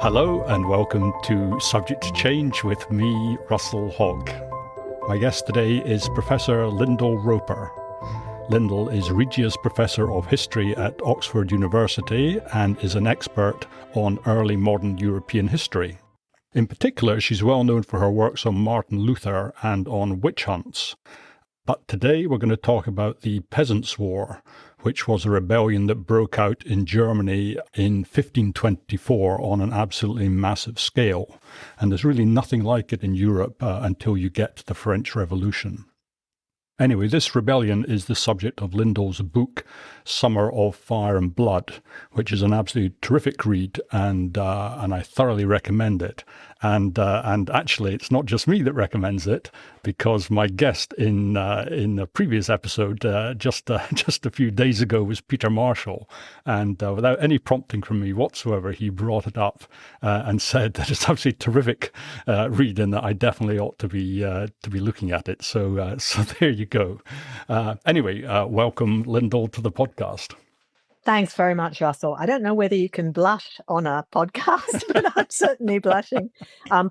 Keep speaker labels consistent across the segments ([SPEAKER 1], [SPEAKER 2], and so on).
[SPEAKER 1] Hello and welcome to Subject to Change with me, Russell Hogg. My guest today is Professor Lyndal Roper. Lyndal is Regius Professor of History at Oxford University and is an expert on early modern European history. In particular, she's well known for her works on Martin Luther and on witch hunts. But today we're going to talk about the Peasants' War, which was a rebellion that broke out in Germany in 1524 on an absolutely massive scale. And there's really nothing like it in Europe until you get to the French Revolution. Anyway, this rebellion is the subject of Lyndal's book, Summer of Fire and Blood, which is an absolutely terrific read, and I thoroughly recommend it. And actually, it's not just me that recommends it, because my guest in a previous episode just a few days ago was Peter Marshall, and without any prompting from me whatsoever, he brought it up and said that it's absolutely terrific read, and that I definitely ought to be looking at it. So there you go. Anyway, welcome, Lyndal, to the podcast.
[SPEAKER 2] Thanks very much, Russell. I don't know whether you can blush on a podcast, but I'm certainly blushing.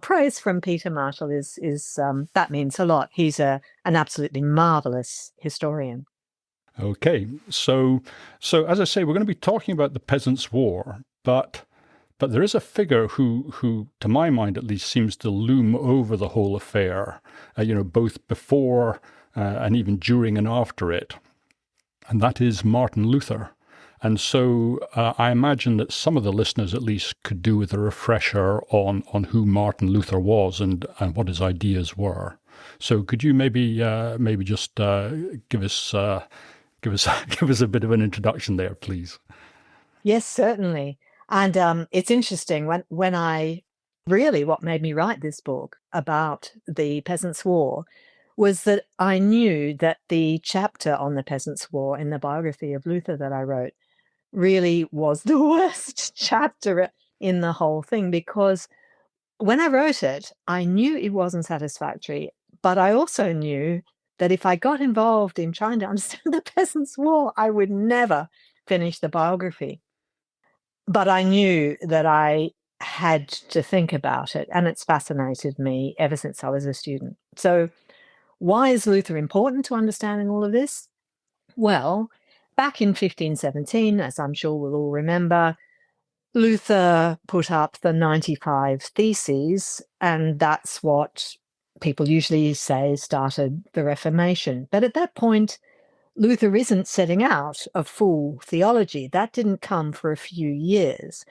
[SPEAKER 2] Praise from Peter Marshall is that means a lot. He's an absolutely marvelous historian.
[SPEAKER 1] Okay, so as I say, we're going to be talking about the Peasants' War, but there is a figure who, to my mind at least, seems to loom over the whole affair. Both before and even during and after it, and that is Martin Luther. And so I imagine that some of the listeners at least could do with a refresher on who Martin Luther was and what his ideas were. So could you maybe just give us a bit of an introduction there, please?
[SPEAKER 2] Yes, certainly. And it's interesting when what made me write this book about the Peasants' War was that I knew that the chapter on the Peasants' War in the biography of Luther that I wrote really was the worst chapter in the whole thing, because when I wrote it, I knew it wasn't satisfactory, but I also knew that if I got involved in trying to understand the Peasants' War, I would never finish the biography. But I knew that I had to think about it, and it's fascinated me ever since I was a student. So why is Luther important to understanding all of this? Well, back in 1517, as I'm sure we'll all remember, Luther put up the 95 Theses, and that's what people usually say started the Reformation. But at that point, Luther isn't setting out a full theology. That didn't come for a few years.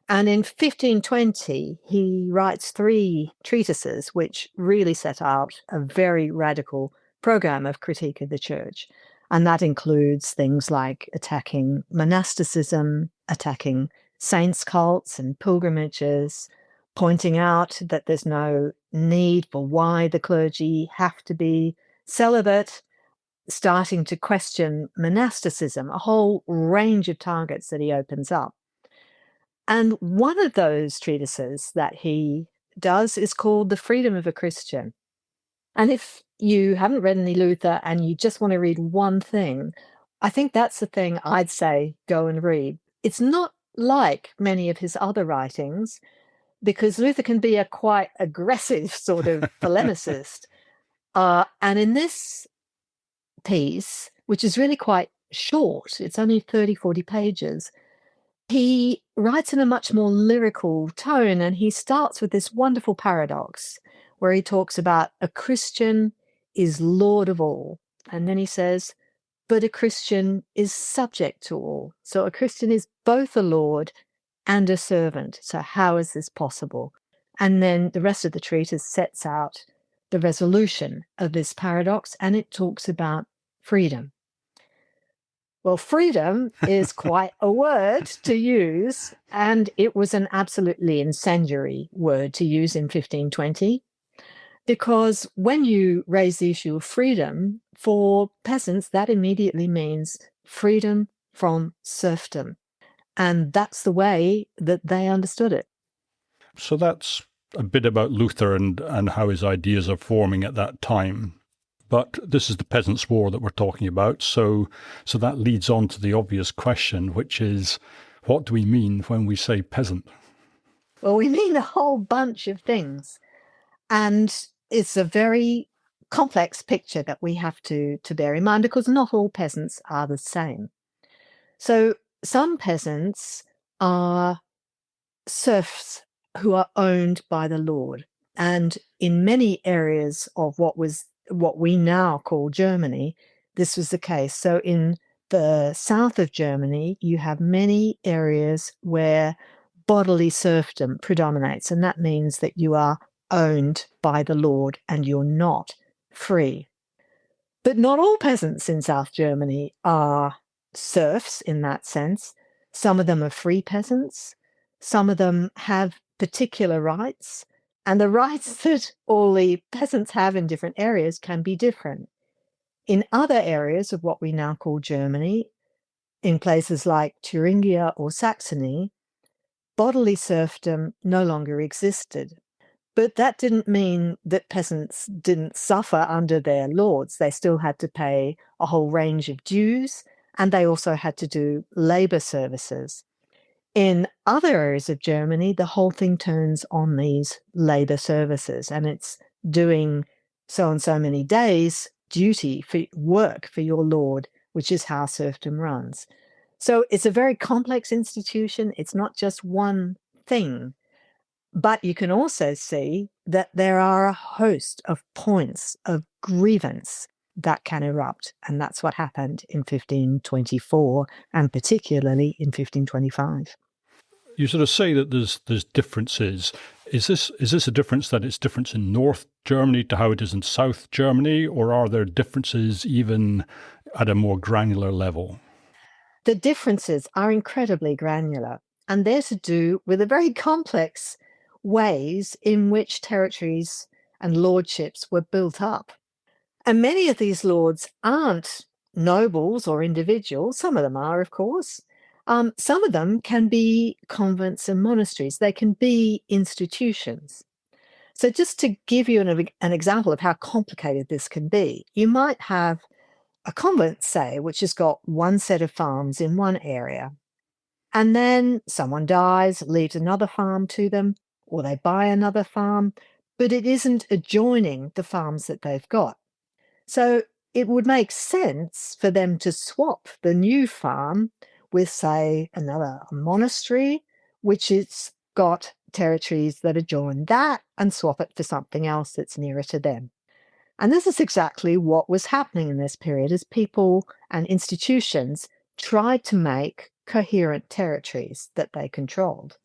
[SPEAKER 2] And in 1520, he writes 3 treatises which really set out a very radical program of critique of the church. And that includes things like attacking monasticism, attacking saints' cults and pilgrimages, pointing out that there's no need for why the clergy have to be celibate, starting to question monasticism, a whole range of targets that he opens up. And one of those treatises that he does is called The Freedom of a Christian. And if you haven't read any Luther and you just want to read one thing, I think that's the thing I'd say go and read. It's not like many of his other writings, because Luther can be a quite aggressive sort of polemicist. And in this piece, which is really quite short, it's only 30, 40 pages, he writes in a much more lyrical tone, and he starts with this wonderful paradox where he talks about a Christian is Lord of all. And then he says, but a Christian is subject to all. So a Christian is both a Lord and a servant. So how is this possible? And then the rest of the treatise sets out the resolution of this paradox, and it talks about freedom. Well, freedom is quite a word to use, and it was an absolutely incendiary word to use in 1520, because when you raise the issue of freedom, for peasants, that immediately means freedom from serfdom. And that's the way that they understood it.
[SPEAKER 1] So that's a bit about Luther and how his ideas are forming at that time. But this is the Peasants' War that we're talking about, so that leads on to the obvious question, which is, what do we mean when we say peasant?
[SPEAKER 2] Well, we mean a whole bunch of things. And it's a very complex picture that we have to bear in mind because not all peasants are the same. So some peasants are serfs who are owned by the lord. And in many areas of what we now call Germany, this was the case. So in the south of Germany, you have many areas where bodily serfdom predominates, and that means that you are owned by the lord and you're not free. But not all peasants in South Germany are serfs in that sense. Some of them are free peasants. Some of them have particular rights. And the rights that all the peasants have in different areas can be different. In other areas of what we now call Germany, in places like Thuringia or Saxony, bodily serfdom no longer existed. But that didn't mean that peasants didn't suffer under their lords. They still had to pay a whole range of dues, and they also had to do labor services. In other areas of Germany, the whole thing turns on these labor services, and it's doing so and so many days duty for work for your lord, which is how serfdom runs. So it's a very complex institution. It's not just one thing. But you can also see that there are a host of points of grievance that can erupt. And that's what happened in 1524 and particularly in 1525.
[SPEAKER 1] You sort of say that there's differences. Is this a difference that it's different in North Germany to how it is in South Germany, or are there differences even at a more granular level?
[SPEAKER 2] The differences are incredibly granular, and they're to do with the very complex ways in which territories and lordships were built up. And many of these lords aren't nobles or individuals. Some of them are, of course. Some of them can be convents and monasteries. They can be institutions. So, just to give you an example of how complicated this can be, you might have a convent, say, which has got one set of farms in one area, and then someone dies, leaves another farm to them, or they buy another farm, but it isn't adjoining the farms that they've got. So it would make sense for them to swap the new farm with, say, another monastery, which has got territories that adjoin that, and swap it for something else that's nearer to them. And this is exactly what was happening in this period as people and institutions tried to make coherent territories that they controlled.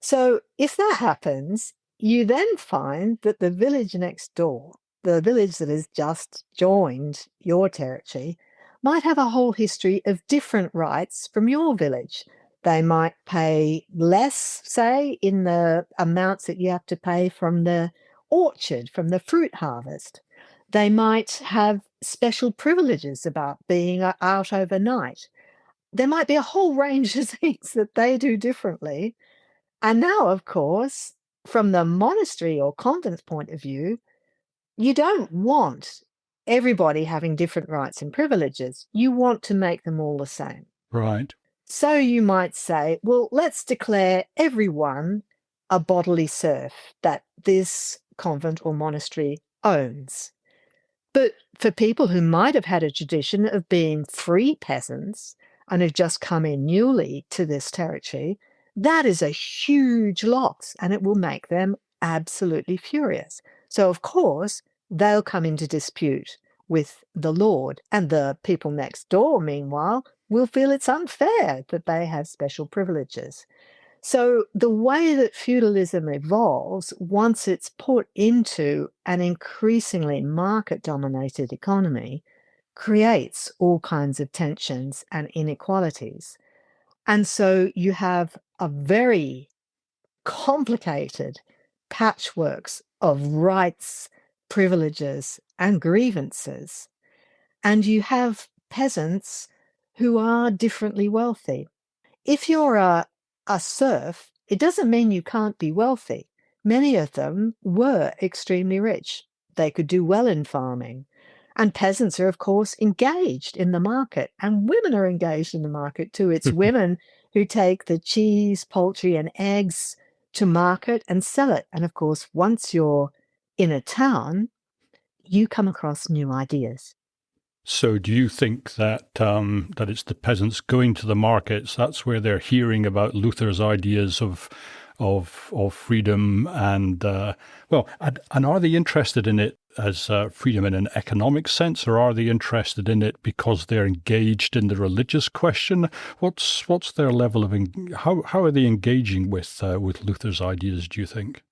[SPEAKER 2] So if that happens, you then find that the village next door, the village that has just joined your territory, might have a whole history of different rights from your village. They might pay less, say, in the amounts that you have to pay from the orchard, from the fruit harvest. They might have special privileges about being out overnight. There might be a whole range of things that they do differently, and now, of course, from the monastery or convent's point of view, you don't want everybody having different rights and privileges. You want to make them all the same.
[SPEAKER 1] Right.
[SPEAKER 2] So you might say, well, let's declare everyone a bodily serf that this convent or monastery owns. But for people who might have had a tradition of being free peasants and have just come in newly to this territory, that is a huge loss and it will make them absolutely furious. So, of course, they'll come into dispute with the Lord, and the people next door, meanwhile, will feel it's unfair that they have special privileges. So, the way that feudalism evolves, once it's put into an increasingly market dominated economy, creates all kinds of tensions and inequalities. And so, you have a very complicated patchworks of rights, privileges, and grievances. And you have peasants who are differently wealthy. If you're a serf, it doesn't mean you can't be wealthy. Many of them were extremely rich. They could do well in farming. And peasants are, of course, engaged in the market, and women are engaged in the market too. It's women who take the cheese, poultry, and eggs to market and sell it. And of course, once you're in a town, you come across new ideas.
[SPEAKER 1] So do you think that that it's the peasants going to the markets, that's where they're hearing about Luther's ideas of freedom and and are they interested in it as freedom in an economic sense, or are they interested in it because they're engaged in the religious question? What's their level of how are they engaging with Luther's ideas, do you think?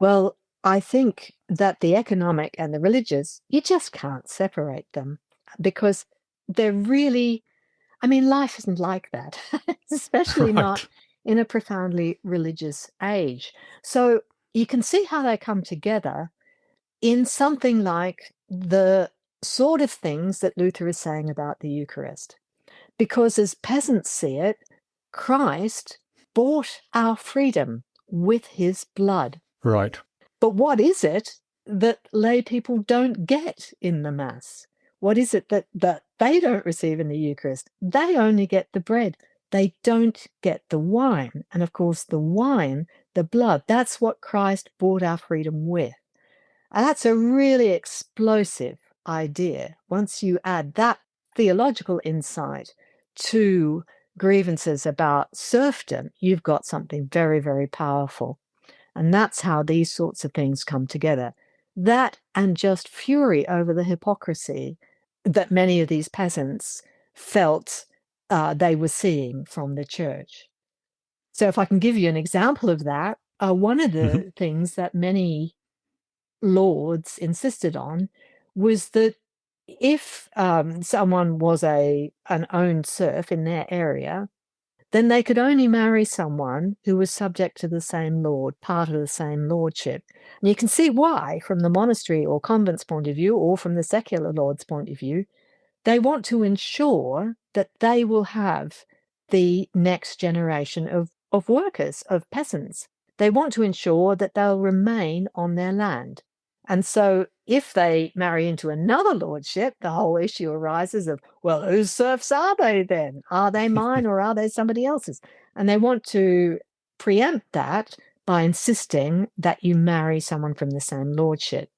[SPEAKER 2] Well, I think that the economic and the religious, you just can't separate them because they're really, I mean, life isn't like that, especially not
[SPEAKER 1] Right.
[SPEAKER 2] in a profoundly religious age. So you can see how they come together in something like the sort of things that Luther is saying about the Eucharist. Because as peasants see it, Christ bought our freedom with his blood.
[SPEAKER 1] Right.
[SPEAKER 2] But what is it that lay people don't get in the Mass? What is it that they don't receive in the Eucharist? They only get the bread. They don't get the wine. And of course, the wine, the blood, that's what Christ bought our freedom with. And that's a really explosive idea. Once you add that theological insight to grievances about serfdom, you've got something very, very powerful. And that's how these sorts of things come together. That and just fury over the hypocrisy that many of these peasants felt they were seeing from the church. So, if I can give you an example of that, one of
[SPEAKER 1] Mhm.
[SPEAKER 2] the things that many lords insisted on was that if someone was an owned serf in their area, then they could only marry someone who was subject to the same lord, part of the same lordship. And you can see why, from the monastery or convent's point of view, or from the secular lord's point of view, they want to ensure that they will have the next generation of workers, of peasants. They want to ensure that they'll remain on their land. And so if they marry into another lordship, the whole issue arises of, well, whose serfs are they then? Are they mine or are they somebody else's? And they want to preempt that by insisting that you marry someone from the same lordship.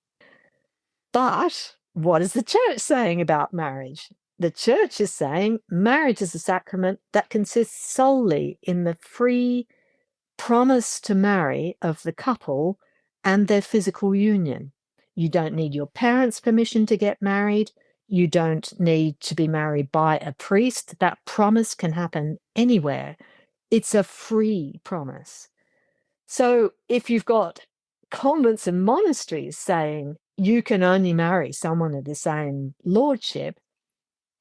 [SPEAKER 2] But what is the church saying about marriage? The church is saying marriage is a sacrament that consists solely in the free promise to marry of the couple and their physical union. You don't need your parents' permission to get married. You don't need to be married by a priest. That promise can happen anywhere. It's a free promise. So if you've got convents and monasteries saying you can only marry someone of the same lordship,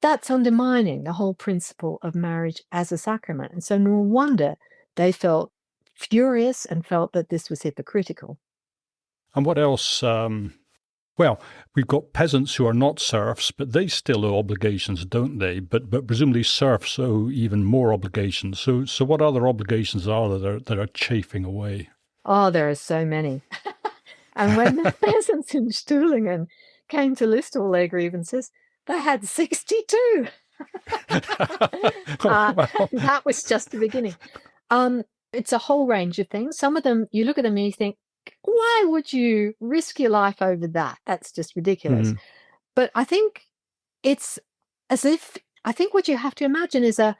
[SPEAKER 2] that's undermining the whole principle of marriage as a sacrament. And so no wonder they felt furious and felt that this was hypocritical.
[SPEAKER 1] And what else? Well, we've got peasants who are not serfs, but they still owe obligations, don't they? But presumably serfs owe even more obligations. So what other obligations are there that are chafing away?
[SPEAKER 2] Oh, there are so many. And when the peasants in Stulingen came to list all their grievances, they had 62.
[SPEAKER 1] Oh, well.
[SPEAKER 2] That was just the beginning. It's a whole range of things. Some of them, you look at them and you think, why would you risk your life over that? That's just ridiculous.
[SPEAKER 1] Mhm.
[SPEAKER 2] But I think it's as if, I think what you have to imagine is a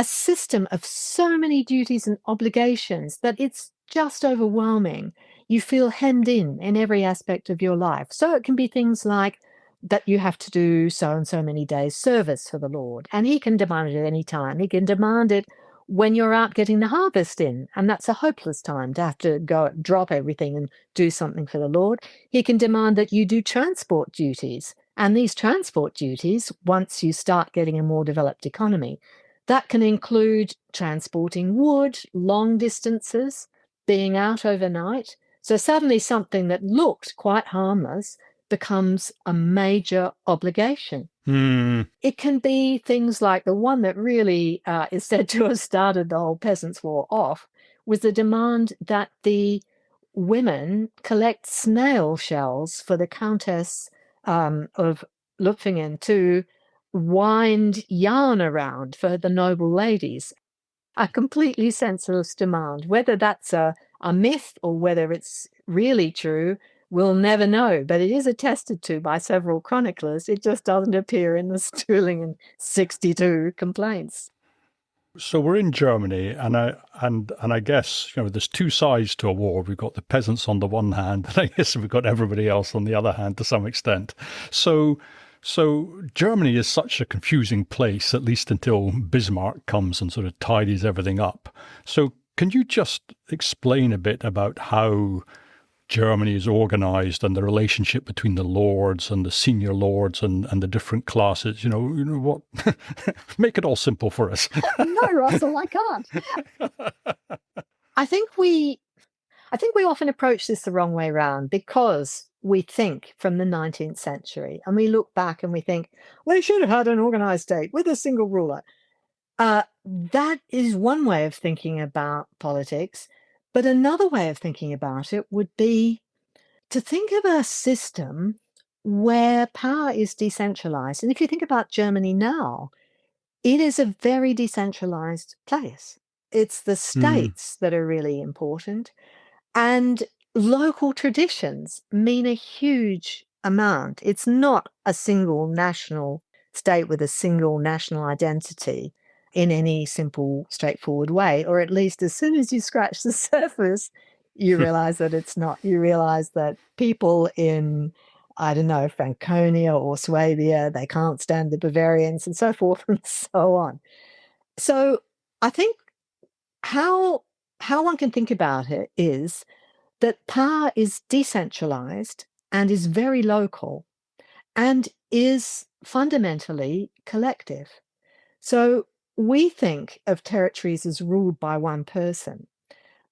[SPEAKER 2] system of so many duties and obligations that it's just overwhelming. You feel hemmed in every aspect of your life. So it can be things like that you have to do so and so many days service for the Lord, and he can demand it at any time. He can demand it when you're out getting the harvest in, and that's a hopeless time to have to go drop everything and do something for the Lord. He can demand that you do transport duties, and these transport duties, once you start getting a more developed economy, that can include transporting wood, long distances, being out overnight. So suddenly something that looked quite harmless becomes a major obligation.
[SPEAKER 1] Hmm.
[SPEAKER 2] It can be things like the one that really is said to have started the whole Peasants' War off was the demand that the women collect snail shells for the Countess of Lupfingen to wind yarn around for the noble ladies. A completely senseless demand. Whether that's a a myth or whether it's really true, we'll never know. But it is attested to by several chroniclers. It just doesn't appear in the Stirling and 62 complaints.
[SPEAKER 1] So we're in Germany, and I guess there's two sides to a war. We've got the peasants on the one hand, and I guess we've got everybody else on the other hand to some extent. So Germany is such a confusing place, at least until Bismarck comes and sort of tidies everything up. So can you just explain a bit about how Germany is organized and the relationship between the lords and the senior lords and the different classes? What? Make it all simple for us.
[SPEAKER 2] No, Russell, I can't. I think we often approach this the wrong way around because we think from the 19th century and we look back and we think, well, they should have had an organized state with a single ruler. That is one way of thinking about politics. But another way of thinking about it would be to think of a system where power is decentralized. And if you think about Germany now, it is a very decentralized place. It's the states that are really important. And local traditions mean a huge amount. It's not a single national state with a single national identity in any simple, straightforward way, or at least as soon as you scratch the surface, you realize that it's not. You realize that people in, I don't know, Franconia or Swabia, they can't stand the Bavarians and so forth and so on. So I think how one can think about it is that power is decentralized and is very local and is fundamentally collective. So we think of territories as ruled by one person,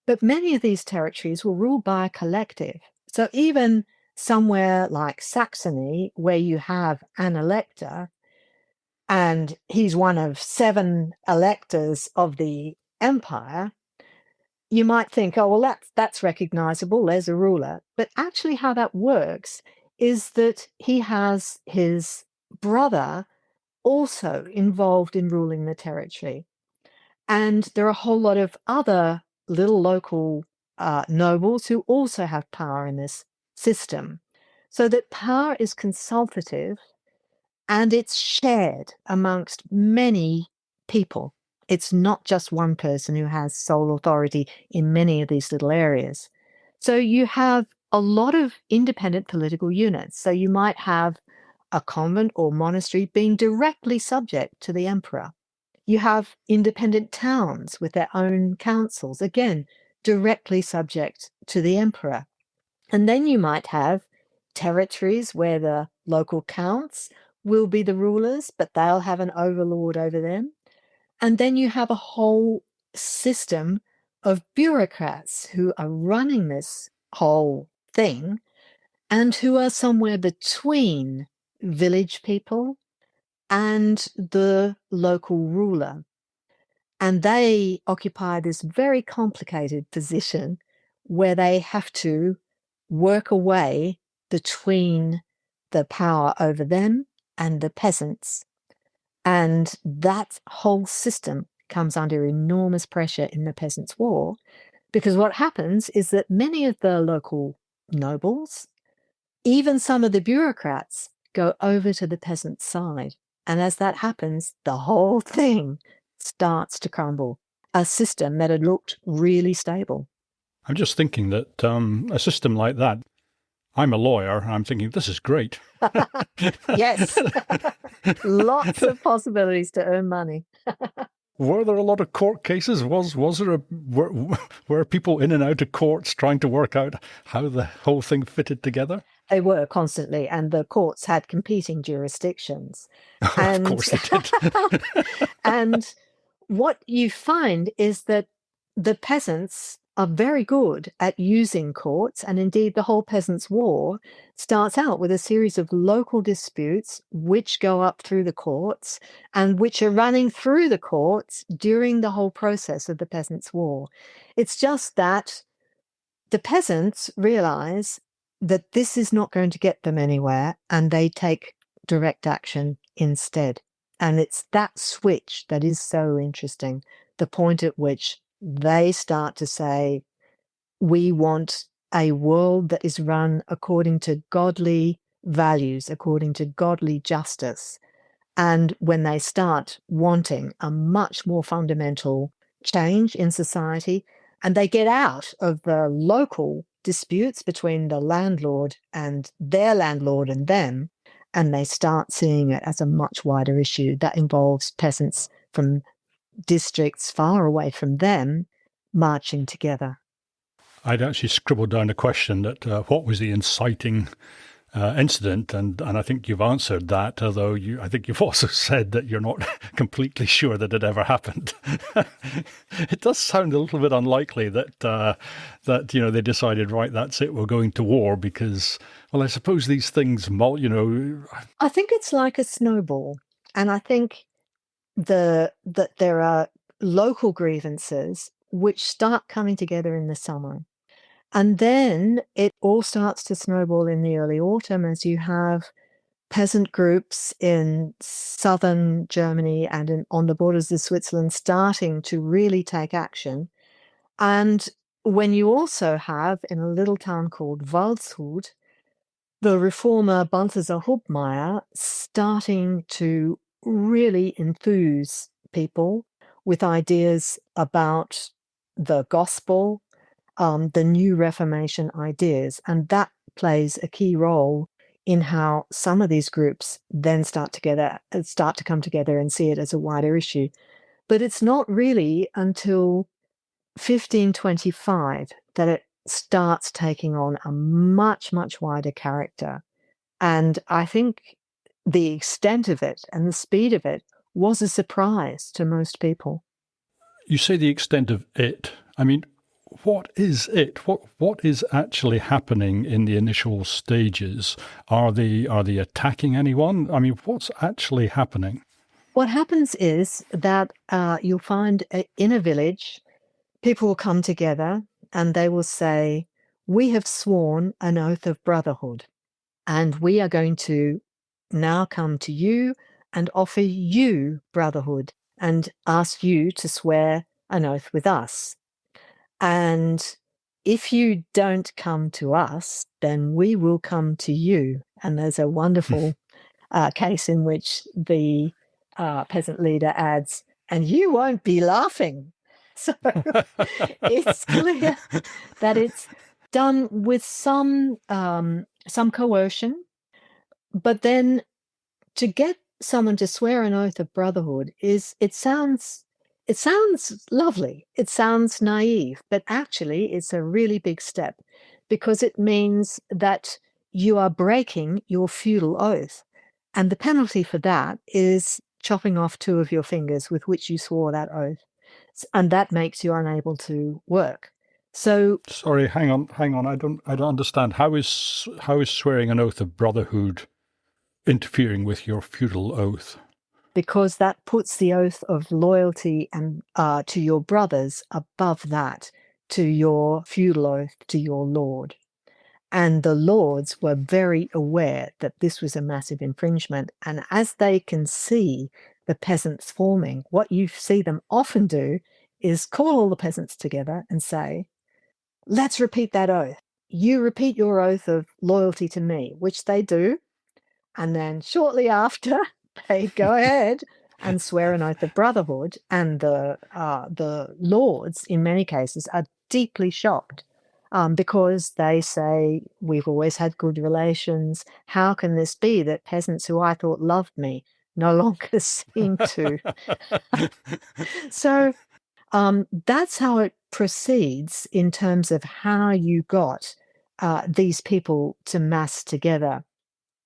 [SPEAKER 2] but many of these territories were ruled by a collective. So even somewhere like Saxony, where you have an elector, and he's one of 7 electors of the empire, you might think, oh, well, that's recognizable, there's a ruler. But actually how that works is that he has his brother also involved in ruling the territory. And there are a whole lot of other little local nobles who also have power in this system. So that power is consultative and it's shared amongst many people. It's not just one person who has sole authority in many of these little areas. So you have a lot of independent political units. So you might have a convent or monastery being directly subject to the emperor. You have independent towns with their own councils, again, directly subject to the emperor. And then you might have territories where the local counts will be the rulers, but they'll have an overlord over them. And then you have a whole system of bureaucrats who are running this whole thing and who are somewhere between village people and the local ruler. And they occupy this very complicated position where they have to work away between the power over them and the peasants. And that whole system comes under enormous pressure in the Peasants' War, because what happens is that many of the local nobles, even some of the bureaucrats, go over to the peasant side. And as that happens, the whole thing starts to crumble. A system that had looked really stable.
[SPEAKER 1] I'm just thinking that a system like that, I'm a lawyer, I'm thinking this is great.
[SPEAKER 2] Yes. Lots of possibilities to earn money.
[SPEAKER 1] Were there a lot of court cases? Were people in and out of courts trying to work out how the whole thing fitted together?
[SPEAKER 2] They were constantly, and the courts had competing jurisdictions.
[SPEAKER 1] Of course they did.
[SPEAKER 2] And what you find is that the peasants are very good at using courts, and indeed the whole Peasants' War starts out with a series of local disputes which go up through the courts and which are running through the courts during the whole process of the Peasants' War. It's just that the peasants realize that this is not going to get them anywhere, and they take direct action instead. And it's that switch that is so interesting, the point at which they start to say, We want a world that is run according to godly values, according to godly justice. And when they start wanting a much more fundamental change in society, and they get out of the local disputes between the landlord and their landlord and them, and they start seeing it as a much wider issue that involves peasants from districts far away from them marching together.
[SPEAKER 1] I'd actually scribbled down a question that what was the inciting incident, and I think you've answered that. Although I think you've also said that you're not completely sure that it ever happened. It does sound a little bit unlikely that they decided, right, that's it, we're going to war, because, well, I suppose these things,
[SPEAKER 2] I think it's like a snowball, and I think that there are local grievances which start coming together in the summer. And then it all starts to snowball in the early autumn as you have peasant groups in southern Germany and on the borders of Switzerland starting to really take action. And when you also have, in a little town called Waldshut, the reformer Balthasar Hubmaier starting to really enthuse people with ideas about the gospel, the new Reformation ideas. And that plays a key role in how some of these groups then start to come together and see it as a wider issue. But it's not really until 1525 that it starts taking on a much, much wider character. And I think the extent of it and the speed of it was a surprise to most people.
[SPEAKER 1] You say the extent of it. I mean, what is it? What is actually happening in the initial stages? Are they attacking anyone? I mean, what's actually happening?
[SPEAKER 2] What happens is that you'll find in a village, people will come together and they will say, "We have sworn an oath of brotherhood, and we are going to now come to you and offer you brotherhood and ask you to swear an oath with us. And if you don't come to us, then we will come to you." And there's a wonderful case in which the peasant leader adds, "And you won't be laughing." So it's clear that it's done with some coercion, but then to get someone to swear an oath of brotherhood it sounds lovely. It sounds naive, but actually it's a really big step because it means that you are breaking your feudal oath. And the penalty for that is chopping off two of your fingers with which you swore that oath. And that makes you unable to work. So
[SPEAKER 1] Sorry, hang on. I don't understand. How is swearing an oath of brotherhood interfering with your feudal oath?
[SPEAKER 2] because that puts the oath of loyalty and to your brothers above that, to your feudal oath to your lord. And the lords were very aware that this was a massive infringement. And as they can see the peasants forming, what you see them often do is call all the peasants together and say, "Let's repeat that oath. You repeat your oath of loyalty to me," which they do. And then shortly after, they go ahead and swear an oath of brotherhood. And the lords, in many cases, are deeply shocked because they say, "We've always had good relations. How can this be that peasants who I thought loved me no longer seem to?" So that's how it proceeds in terms of how you got these people to mass together.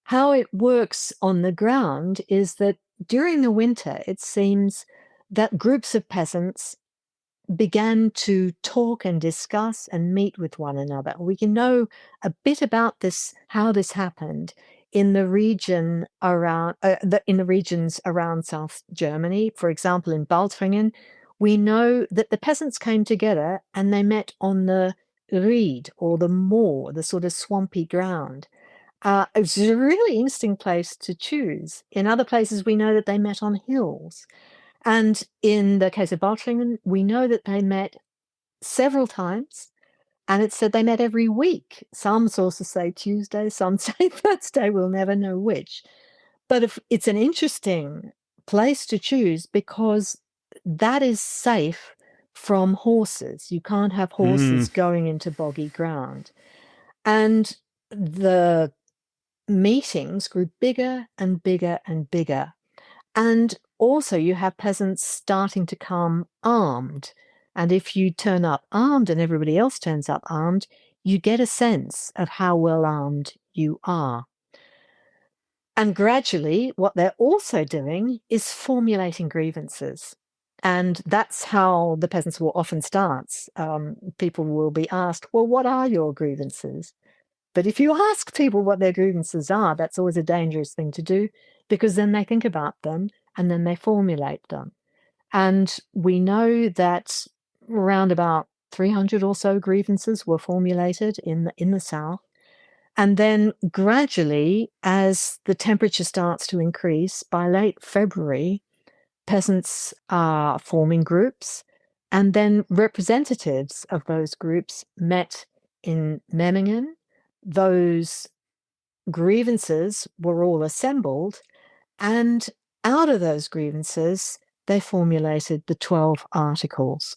[SPEAKER 2] How it works on the ground is that during the winter, it seems that groups of peasants began to talk and discuss and meet with one another. We can know a bit about this, how this happened in the region around in the regions around South Germany. For example, in Baltringen, we know that the peasants came together and they met on the Ried or the moor, the sort of swampy ground. It was a really interesting place to choose. In other places, we know that they met on hills. And in the case of Baltringen, we know that they met several times And it said they met every week. Some sources say Tuesday, some say Thursday. We'll never know which. But if it's an interesting place to choose because that is safe from horses. You can't have horses going into boggy ground. And the meetings grew bigger and bigger and bigger. And also, you have peasants starting to come armed. And if you turn up armed and everybody else turns up armed, you get a sense of how well armed you are. And gradually, what they're also doing is formulating grievances. And that's how the Peasants' War often starts. People will be asked, well, what are your grievances? But if you ask people what their grievances are, that's always a dangerous thing to do, because then they think about them and then they formulate them. And we know that around about 300 or so grievances were formulated in the South. And then gradually, as the temperature starts to increase, by late February, peasants are forming groups, and then representatives of those groups met in Memmingen. Those grievances were all assembled, and out of those grievances, they formulated the 12 articles.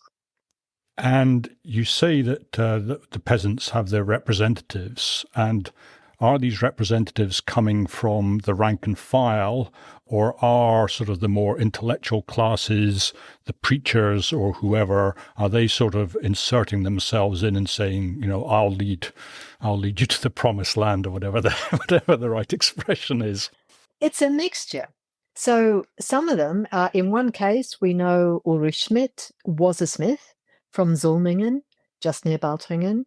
[SPEAKER 1] And you say that the peasants have their representatives, and are these representatives coming from the rank and file, or are sort of the more intellectual classes, the preachers or whoever, are they sort of inserting themselves in and saying, you know, I'll lead you to the promised land, or whatever the right expression is?
[SPEAKER 2] It's a mixture. So some of them, in one case, we know Ulrich Schmidt was a smith from Zulmingen, just near Baltringen.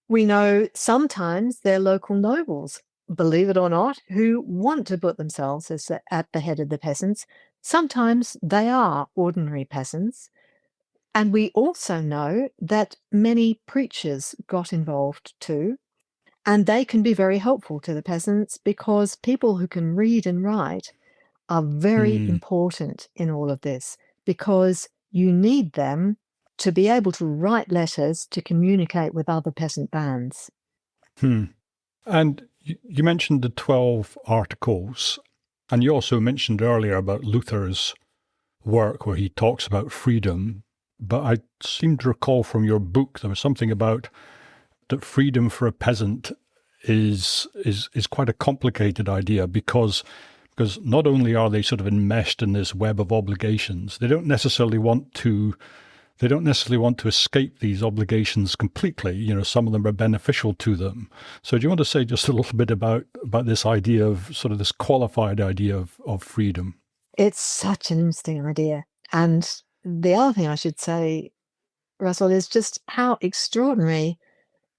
[SPEAKER 2] We know sometimes they're local nobles, believe it or not, who want to put themselves at the head of the peasants. Sometimes they are ordinary peasants. And we also know that many preachers got involved too. And they can be very helpful to the peasants because people who can read and write are very important in all of this, because you need them to be able to write letters to communicate with other peasant bands.
[SPEAKER 1] And you mentioned the 12 articles, and you also mentioned earlier about Luther's work where he talks about freedom. But I seem to recall from your book there was something about that freedom for a peasant is quite a complicated idea, because not only are they sort of enmeshed in this web of obligations, they don't necessarily want to escape these obligations completely. You know, some of them are beneficial to them. So do you want to say just a little bit about this idea of sort of this qualified idea of freedom?
[SPEAKER 2] It's such an interesting idea. And the other thing I should say, Russell, is just how extraordinary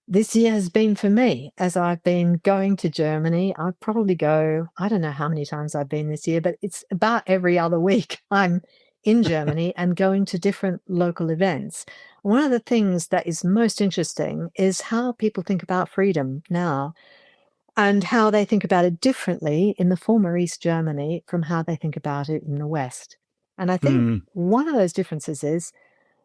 [SPEAKER 2] this year has been for me as I've been going to Germany. I probably go, I don't know how many times I've been this year, but it's about every other week I'm in Germany and going to different local events. One of the things that is most interesting is how people think about freedom now and how they think about it differently in the former East Germany from how they think about it in the West. And I think one of those differences is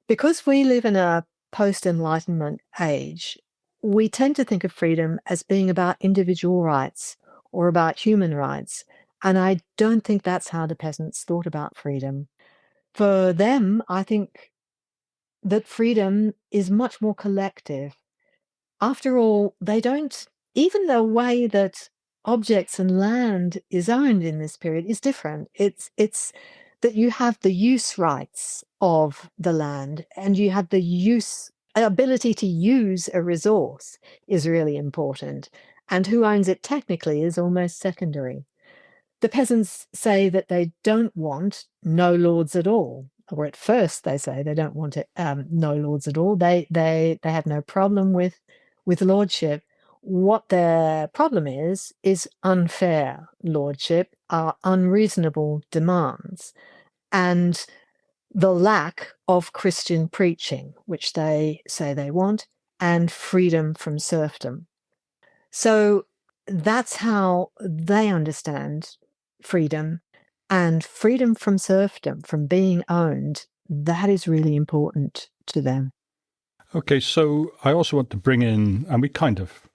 [SPEAKER 2] because we live in a post-Enlightenment age, we tend to think of freedom as being about individual rights or about human rights. And I don't think that's how the peasants thought about freedom. For them, I think that freedom is much more collective. After all, they don't, even the way that objects and land is owned in this period is different. It's that you have the use rights of the land and you have the ability to use a resource is really important. And who owns it technically is almost secondary. The peasants say that they don't want no lords at all, or at first they say they don't want it, no lords at all. They have no problem with lordship. What their problem is unfair lordship, unreasonable demands, and the lack of Christian preaching, which they say they want, and freedom from serfdom. So that's how they understand freedom, and freedom from serfdom, from being owned. That is really important to them.
[SPEAKER 1] Okay, so I also want to bring in, and we kind of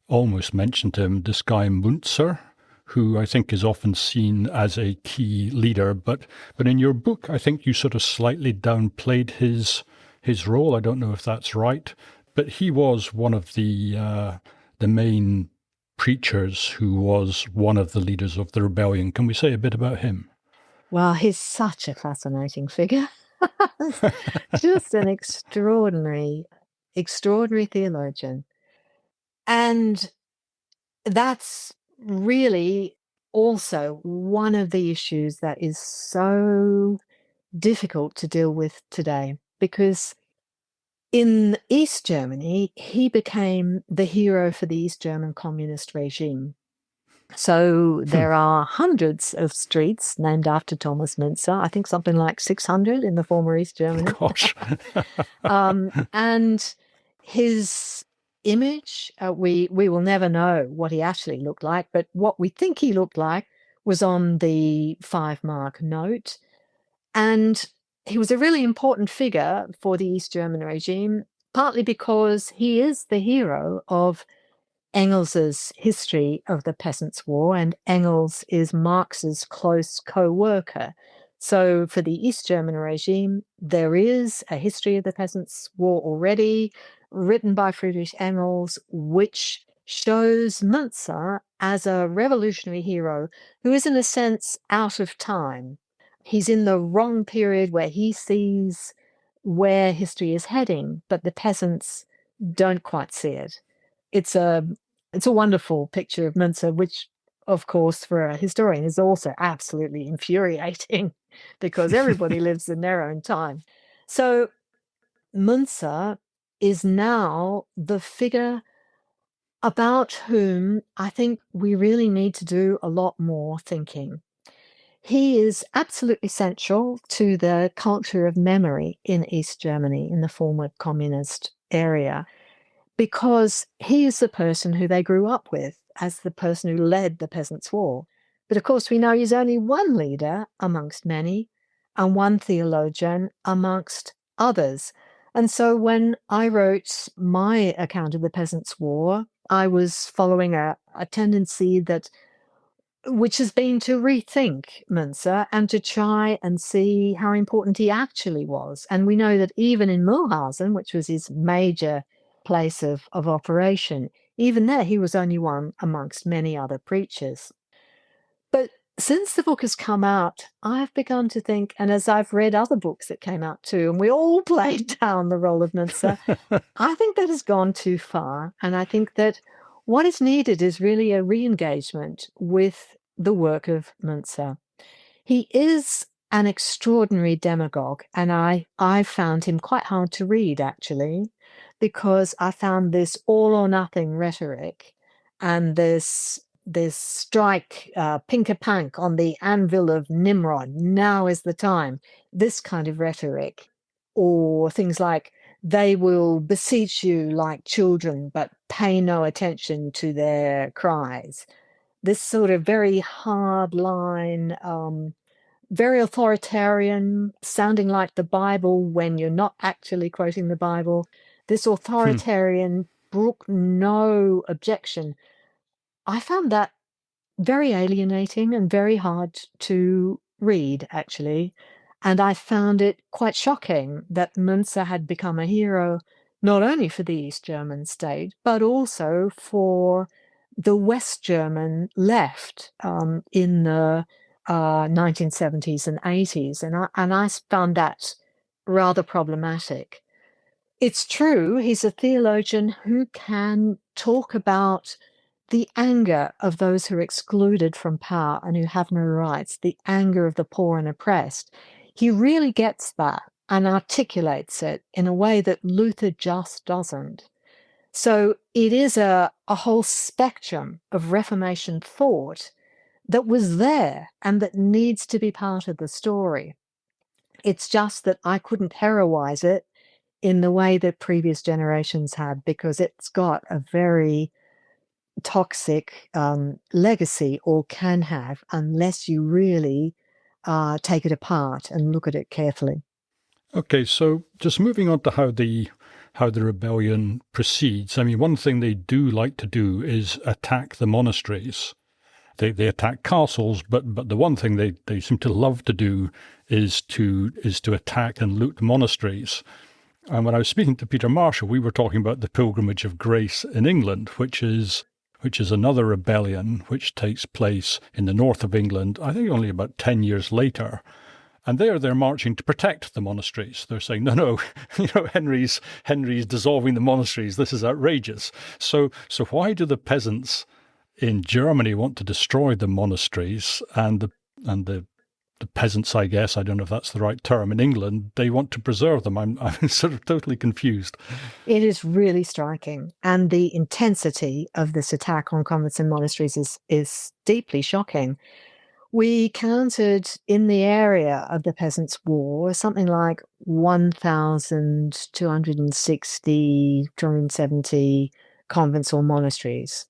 [SPEAKER 1] almost mentioned him, this guy Munzer, who I think is often seen as a key leader. But in your book, I think you sort of slightly downplayed his role. I don't know if that's right, but he was one of the main preachers who was one of the leaders of the rebellion. Can we say a bit about him?
[SPEAKER 2] Well, he's such a fascinating figure. Just an extraordinary, extraordinary theologian. And that's really also one of the issues that is so difficult to deal with today, because in East Germany, he became the hero for the East German communist regime. So
[SPEAKER 1] Hmm,
[SPEAKER 2] there are hundreds of streets named after Thomas Müntzer. I think something like 600 in the former East Germany.
[SPEAKER 1] gosh.
[SPEAKER 2] And his image, we will never know what he actually looked like, but what we think he looked like was on the 5 mark note. And he was a really important figure for the East German regime, partly because he is the hero of Engels's history of the Peasants' War, and Engels is Marx's close co-worker. So for the East German regime, there is a history of the Peasants' War already, written by Friedrich Engels, which shows Münzer as a revolutionary hero who is, in a sense, out of time. He's in the wrong period where he sees where history is heading, but the peasants don't quite see it. It's a it's a wonderful picture of Münzer, which, of course, for a historian is also absolutely infuriating because everybody lives in their own time. So Münzer is now the figure about whom I think we really need to do a lot more thinking. He is absolutely central to the culture of memory in East Germany, in the former communist area, because he is the person who they grew up with as the person who led the Peasants' War. But of course, we know he's only one leader amongst many and one theologian amongst others. And so when I wrote my account of the Peasants' War, I was following a tendency that which has been to rethink Münzer and to try and see how important he actually was. And we know that even in Mulhausen, which was his major place of operation, even there he was only one amongst many other preachers. But since the book has come out, I've begun to think, and as I've read other books that came out too, and we all played down the role of Münzer, I think that has gone too far. And I think that what is needed is really a re engagement with the work of Münzer. He is an extraordinary demagogue, and I found him quite hard to read, actually, because I found this all or nothing rhetoric and this strike pink-a-pank on the anvil of Nimrod, now is the time, this kind of rhetoric, or things like they will beseech you like children, but pay no attention to their cries. This sort of very hard line, very authoritarian, sounding like the Bible when you're not actually quoting the Bible. This
[SPEAKER 1] Hmm.
[SPEAKER 2] authoritarian, brook no objection. I found that very alienating and very hard to read, actually. And I found it quite shocking that Münzer had become a hero not only for the East German state, but also for the West German left in the 1970s and 80s. And I found that rather problematic. It's true, he's a theologian who can talk about the anger of those who are excluded from power and who have no rights, the anger of the poor and oppressed. He really gets that and articulates it in a way that Luther just doesn't. So it is a whole spectrum of Reformation thought that was there and that needs to be part of the story. It's just that I couldn't heroize it in the way that previous generations had, because it's got a very toxic legacy, or can have, unless you really take it apart and look at it carefully.
[SPEAKER 1] Okay, so just moving on to how the rebellion proceeds. I mean, one thing they do like to do is attack the monasteries. They attack castles, but the one thing they seem to love to do is to attack and loot monasteries. And when I was speaking to Peter Marshall, we were talking about the Pilgrimage of Grace in England, which is another rebellion which takes place in the north of England, I think only about 10 years later. And they're marching to protect the monasteries. They're saying, no, Henry's dissolving the monasteries. This is outrageous. So why do the peasants in Germany want to destroy the monasteries, and the peasants, I guess, I don't know if that's the right term, in England, they want to preserve them? I'm sort of totally confused.
[SPEAKER 2] It is really striking. And the intensity of this attack on convents and monasteries is deeply shocking. We counted in the area of the Peasants' War something like 1,260, 270 convents or monasteries.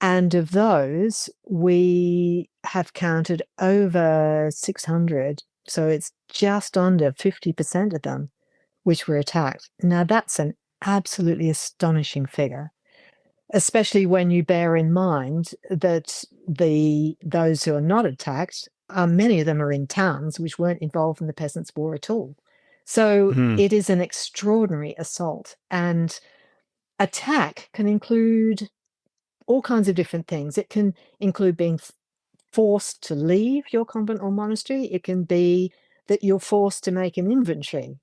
[SPEAKER 2] And of those, we have counted over 600. So it's just under 50% of them which were attacked. Now, that's an absolutely astonishing figure, especially when you bear in mind that those who are not attacked, many of them are in towns which weren't involved in the Peasants' War at all. So it is an extraordinary assault. And attack can include all kinds of different things. It can include being forced to leave your convent or monastery. It can be that you're forced to make an inventory.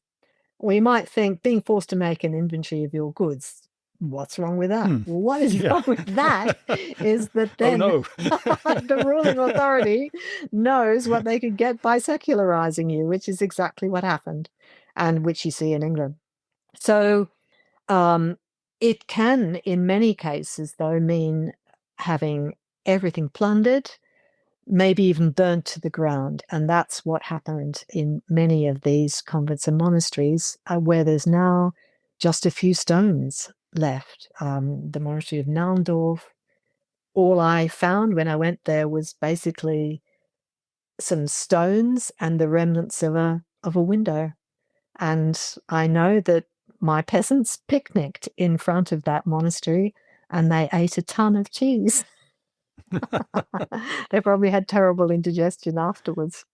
[SPEAKER 2] We might think being forced to make an inventory of your goods, what's wrong with that? Well, what is wrong with that is that then the ruling authority knows what they could get by secularizing you, which is exactly what happened, and which you see in England. So it can, in many cases, though, mean having everything plundered, maybe even burnt to the ground. And that's what happened in many of these convents and monasteries, where there's now just a few stones left. The monastery of Naundorf, all I found when I went there was basically some stones and the remnants of a window. And I know that my peasants picnicked in front of that monastery and they ate a ton of cheese. They probably had terrible indigestion afterwards.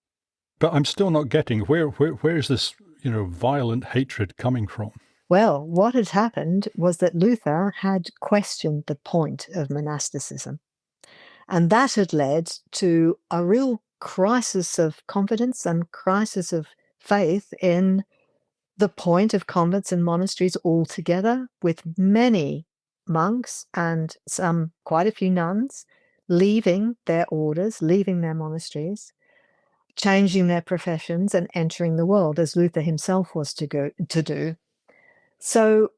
[SPEAKER 1] But I'm still not getting where is this, violent hatred coming from?
[SPEAKER 2] Well, what had happened was that Luther had questioned the point of monasticism. And that had led to a real crisis of confidence and crisis of faith in the point of convents and monasteries altogether, with many monks and quite a few nuns leaving their orders, leaving their monasteries, changing their professions and entering the world, as Luther himself was to do. So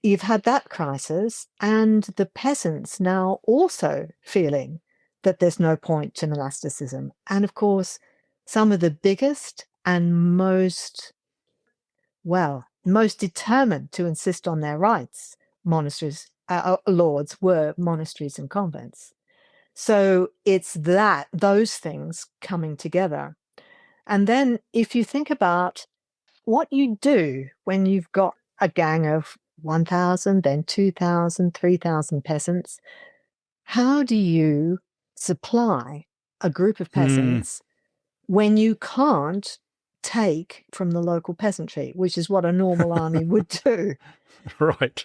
[SPEAKER 2] you've had that crisis, and the peasants now also feeling that there's no point to monasticism. And of course, some of the biggest and most determined to insist on their rights lords were monasteries and convents. So it's those things coming together. And then if you think about what you do when you've got a gang of 1,000, then 2,000, 3,000 peasants, how do you supply a group of peasants when you can't take from the local peasantry, which is what a normal army would do?
[SPEAKER 1] Right.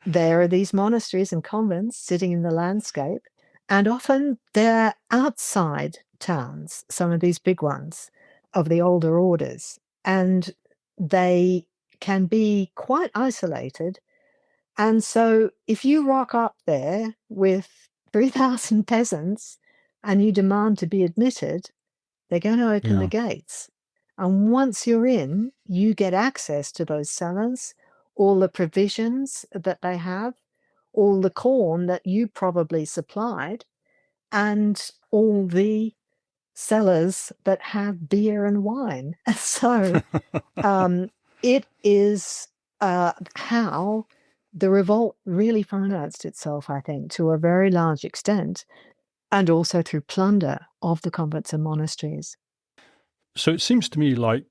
[SPEAKER 2] There are these monasteries and convents sitting in the landscape, and often they're outside towns, some of these big ones of the older orders, and they can be quite isolated. And so if you rock up there with 3,000 peasants and you demand to be admitted, they're going to open the gates. And once you're in, you get access to those cellars, all the provisions that they have, all the corn that you probably supplied, and all the cellars that have beer and wine. So it is how the revolt really financed itself, I think, to a very large extent, and also through plunder of the convents and monasteries.
[SPEAKER 1] So it seems to me like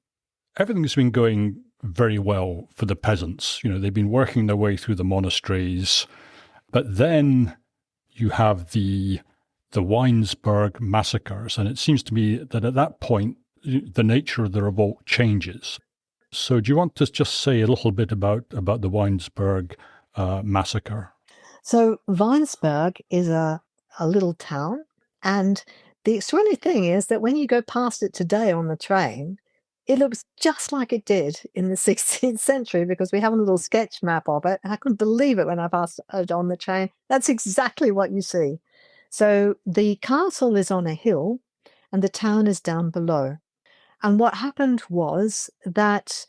[SPEAKER 1] everything's been going very well for the peasants. They've been working their way through the monasteries, but then you have the Weinsberg massacres, and it seems to me that at that point the nature of the revolt changes. So do you want to just say a little bit about the Weinsberg massacre?
[SPEAKER 2] So Weinsberg is a little town, and the extraordinary thing is that when you go past it today on the train, it looks just like it did in the 16th century, because we have a little sketch map of it. And I couldn't believe it when I passed it on the train. That's exactly what you see. So the castle is on a hill and the town is down below. And what happened was that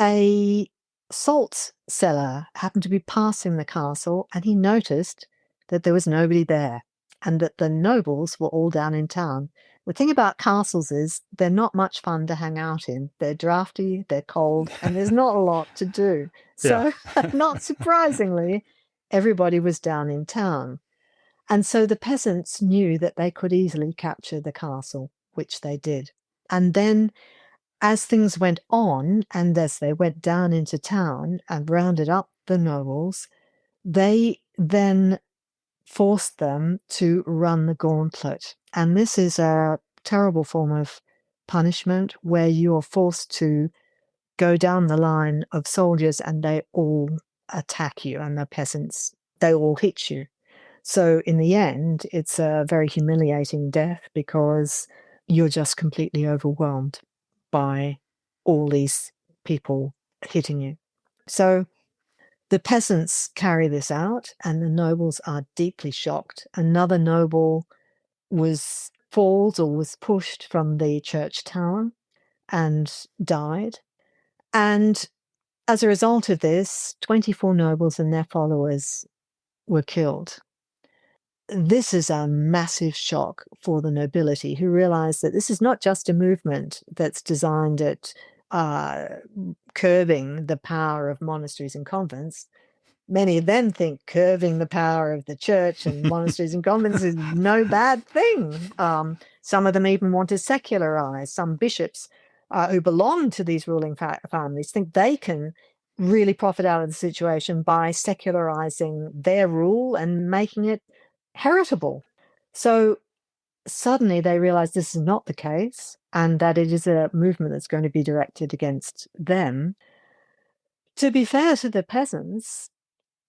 [SPEAKER 2] a salt seller happened to be passing the castle, and he noticed that there was nobody there and that the nobles were all down in town. The thing about castles is they're not much fun to hang out in. They're drafty, they're cold, and there's not a lot to do.
[SPEAKER 1] Yeah.
[SPEAKER 2] So, not surprisingly, everybody was down in town. And so the peasants knew that they could easily capture the castle, which they did. And then as things went on, and as they went down into town and rounded up the nobles, they then forced them to run the gauntlet. And this is a terrible form of punishment where you are forced to go down the line of soldiers and they all attack you, and the peasants, they all hit you. So in the end, it's a very humiliating death because you're just completely overwhelmed by all these people hitting you. So the peasants carry this out, and the nobles are deeply shocked. Another noble was pushed from the church tower and died. And as a result of this, 24 nobles and their followers were killed. This is a massive shock for the nobility, who realize that this is not just a movement that's designed at curbing the power of monasteries and convents. Many of them think curbing the power of the church and monasteries and convents is no bad thing. Some of them even want to secularize. Some bishops who belong to these ruling families think they can really profit out of the situation by secularizing their rule and making it heritable. So suddenly they realize this is not the case, and that it is a movement that's going to be directed against them. To be fair to the peasants,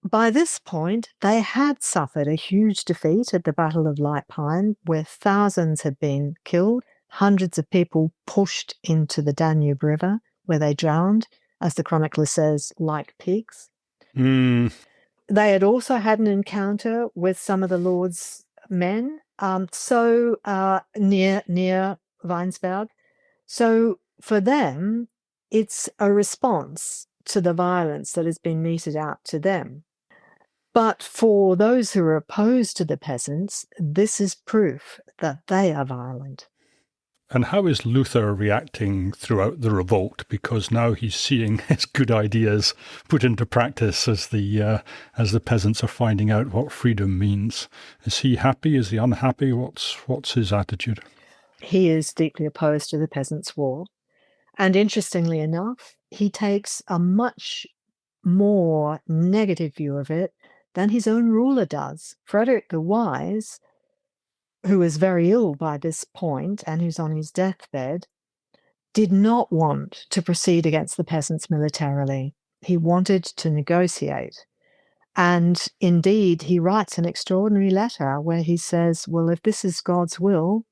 [SPEAKER 2] by this point, they had suffered a huge defeat at the Battle of Leipheim, where thousands had been killed, hundreds of people pushed into the Danube River, where they drowned, as the chronicler says, like pigs.
[SPEAKER 1] Mm.
[SPEAKER 2] They had also had an encounter with some of the Lord's men, near Weinsberg. So for them, it's a response to the violence that has been meted out to them. But for those who are opposed to the peasants, this is proof that they are violent.
[SPEAKER 1] And how is Luther reacting throughout the revolt? Because now he's seeing his good ideas put into practice as the peasants are finding out what freedom means. Is he happy? Is he unhappy? What's his attitude?
[SPEAKER 2] He is deeply opposed to the Peasants' War. And interestingly enough, he takes a much more negative view of it than his own ruler does. Frederick the Wise, who is very ill by this point and who's on his deathbed, did not want to proceed against the peasants militarily. He wanted to negotiate. And indeed, he writes an extraordinary letter where he says, well, if this is God's will,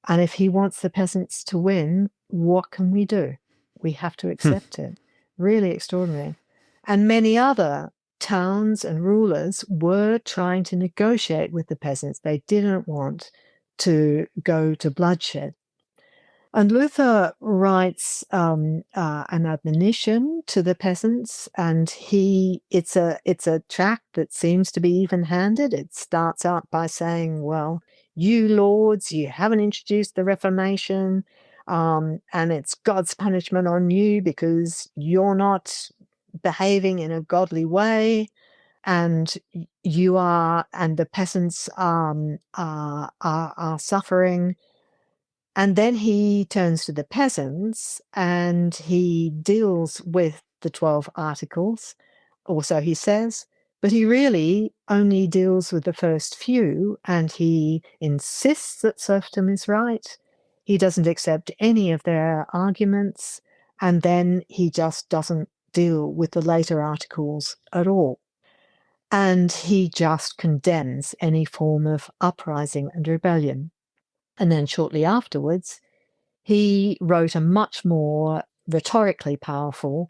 [SPEAKER 2] and if he wants the peasants to win, what can we do? We have to accept it. Really extraordinary. And many other towns and rulers were trying to negotiate with the peasants. They didn't want to go to bloodshed. And Luther writes an admonition to the peasants, and it's a tract that seems to be even-handed. It starts out by saying, well, you lords, you haven't introduced the Reformation, and it's God's punishment on you because you're not behaving in a godly way, and the peasants are suffering. And then he turns to the peasants and he deals with the 12 articles, or so he says, but he really only deals with the first few, and he insists that serfdom is right. He doesn't accept any of their arguments, and then he just doesn't deal with the later articles at all. And he just condemns any form of uprising and rebellion. And then shortly afterwards, he wrote a much more rhetorically powerful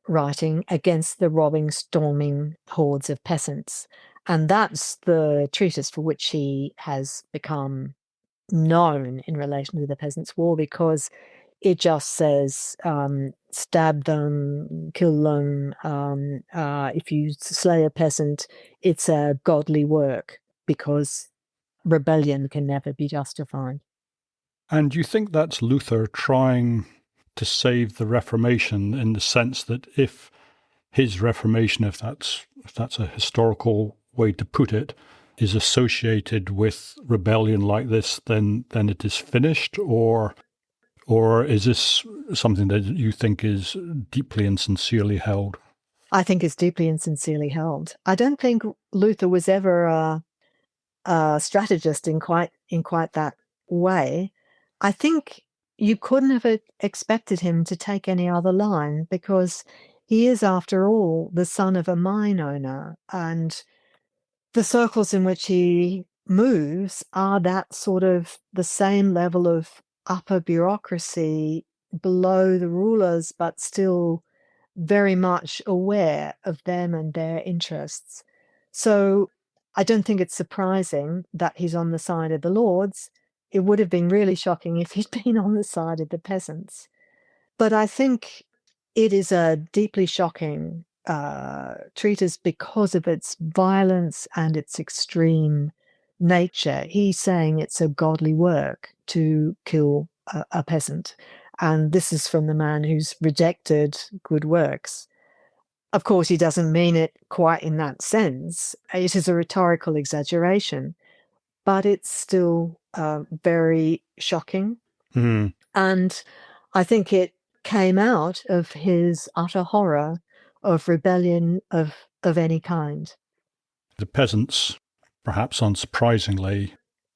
[SPEAKER 2] writing against the robbing, storming hordes of peasants. And that's the treatise for which he has become known in relation to the Peasants' War, because it just says, stab them, kill them. If you slay a peasant, it's a godly work, because rebellion can never be justified.
[SPEAKER 1] And you think that's Luther trying to save the Reformation, in the sense that if his Reformation, if that's a historical way to put it, is associated with rebellion like this, then it is finished, or is this something that you think is deeply and sincerely held?
[SPEAKER 2] I think it's deeply and sincerely held. I don't think Luther was ever a strategist in quite that way. I think you couldn't have expected him to take any other line, because he is, after all, the son of a mine owner, and the circles in which he moves are that sort of the same level of upper bureaucracy below the rulers, but still very much aware of them and their interests. So I don't think it's surprising that he's on the side of the lords. It would have been really shocking if he'd been on the side of the peasants. But I think it is a deeply shocking treatise because of its violence and its extreme nature. He's saying it's a godly work to kill a peasant. And this is from the man who's rejected good works. Of course, he doesn't mean it quite in that sense. It is a rhetorical exaggeration, but it's still very shocking.
[SPEAKER 1] Mm.
[SPEAKER 2] And I think it came out of his utter horror of rebellion of any kind.
[SPEAKER 1] The peasants, perhaps unsurprisingly,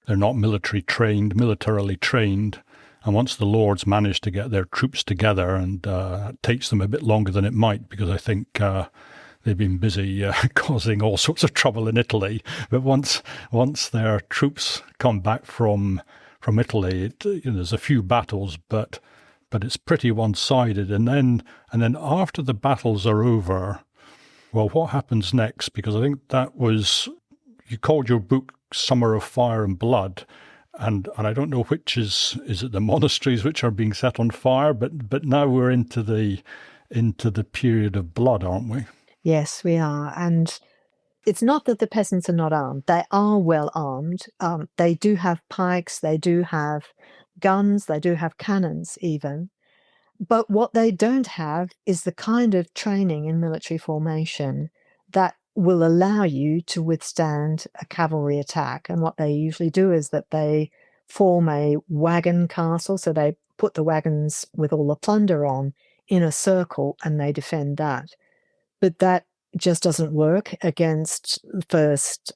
[SPEAKER 1] they're not militarily trained. And once the lords manage to get their troops together, and it takes them a bit longer than it might, because I think they've been busy causing all sorts of trouble in Italy. But once their troops come back from Italy, there's a few battles, but it's pretty one-sided. And then after the battles are over, well, what happens next? Because I think that was, you called your book Summer of Fire and Blood, and I don't know which is it the monasteries which are being set on fire, but now we're into the period of blood, aren't we?
[SPEAKER 2] Yes, we are. And it's not that the peasants are not armed. They are well armed. They do have pikes, they do have guns, they do have cannons even. But what they don't have is the kind of training in military formation that will allow you to withstand a cavalry attack. And what they usually do is that they form a wagon castle. So they put the wagons with all the plunder on in a circle and they defend that. But that just doesn't work against first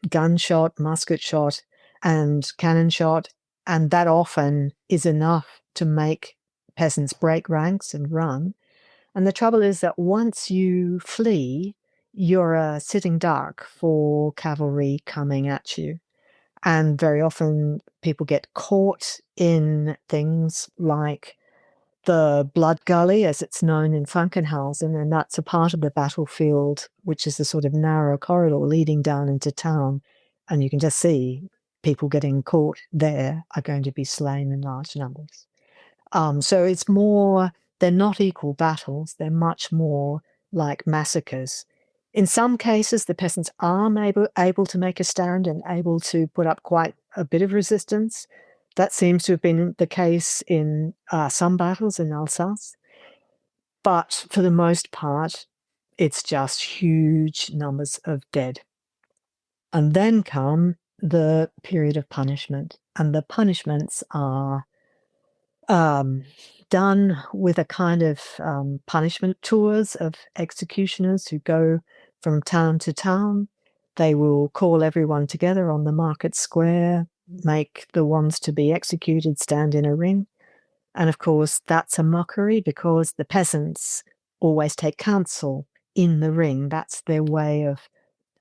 [SPEAKER 2] gunshot, musket shot, and cannon shot. And that often is enough to make peasants break ranks and run. And the trouble is that once you flee, you're a sitting duck for cavalry coming at you. And very often people get caught in things like the Blood Gully, as it's known in Frankenhausen, and that's a part of the battlefield which is a sort of narrow corridor leading down into town. And you can just see people getting caught there are going to be slain in large numbers. So it's more, they're not equal battles, they're much more like massacres. In some cases, the peasants are able to make a stand and able to put up quite a bit of resistance. That seems to have been the case in some battles in Alsace. But for the most part, it's just huge numbers of dead. And then come the period of punishment. And the punishments are done with a kind of punishment tours of executioners who go from town to town. They will call everyone together on the market square, make the ones to be executed stand in a ring. And of course, that's a mockery because the peasants always take counsel in the ring. That's their way